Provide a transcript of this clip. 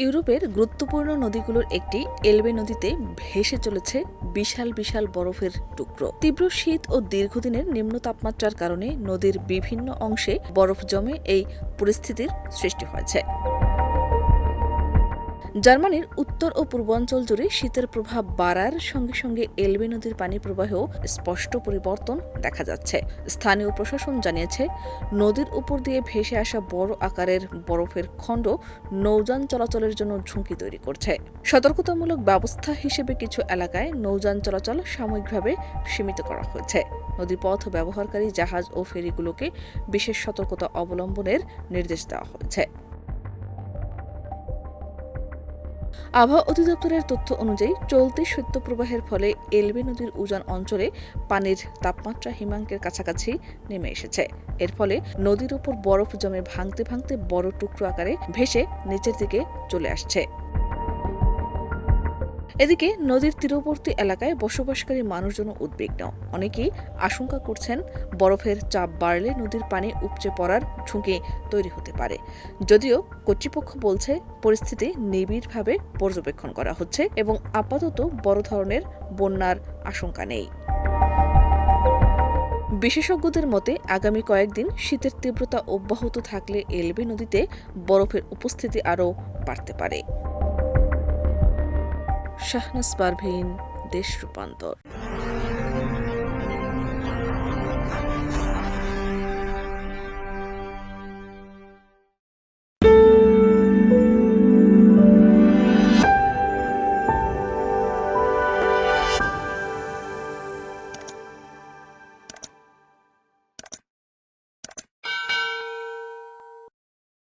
ইউরোপের গুরুত্বপূর্ণ নদীগুলোর একটি এলবে নদীতে ভেসে চলেছে বিশাল বিশাল বরফের টুকরো। তীব্র শীত ও দীর্ঘদিনের নিম্ন তাপমাত্রার কারণে নদীর বিভিন্ন অংশে বরফ জমে এই পরিস্থিতির সৃষ্টি হয়েছে। জার্মানির উত্তর ও পূর্বাঞ্চল জুড়ে শীতের প্রভাব বাড়ার সঙ্গে সঙ্গে এলবে নদীর পানি প্রবাহেও স্পষ্ট পরিবর্তন দেখা যাচ্ছে। স্থানীয় প্রশাসন জানিয়েছে, নদীর উপর দিয়ে ভেসে আসা বড় আকারের বরফের খণ্ড নৌযান চলাচলের জন্য ঝুঁকি তৈরি করছে। সতর্কতামূলক ব্যবস্থা হিসেবে কিছু এলাকায় নৌযান চলাচল সাময়িকভাবে সীমিত করা হয়েছে। নদীপথ ব্যবহারকারী জাহাজ ও ফেরিগুলোকে বিশেষ সতর্কতা অবলম্বনের নির্দেশ দেওয়া হয়েছে। আবহাওয়া অধিদপ্তরের তথ্য অনুযায়ী চলতি শৈত্যপ্রবাহের ফলে এলবে নদীর উজান অঞ্চলে পানির তাপমাত্রা হিমাঙ্কের কাছাকাছি নেমে এসেছে। এর ফলে নদীর উপর বরফ জমে ভাঙতে ভাঙতে বড় টুকরো আকারে ভেসে নিচের দিকে চলে আসছে। এদিকে নদীর তীরবর্তী এলাকায় বসবাসকারী মানুষজন উদ্বিগ্ন। অনেকেই আশঙ্কা করছেন, বরফের চাপ বাড়লে নদীর পানি উপচে পড়ার ঝুঁকি তৈরি হতে পারে। যদিও কর্তৃপক্ষ বলছে, পরিস্থিতি নিবিড়ভাবে পর্যবেক্ষণ করা হচ্ছে এবং আপাতত বড় ধরনের বন্যার আশঙ্কা নেই। বিশেষজ্ঞদের মতে, আগামী কয়েকদিন শীতের তীব্রতা অব্যাহত থাকলে এলবে নদীতে বরফের উপস্থিতি আরও বাড়তে পারে। শাহনাজ পারভীন, দেশ রূপান্তর।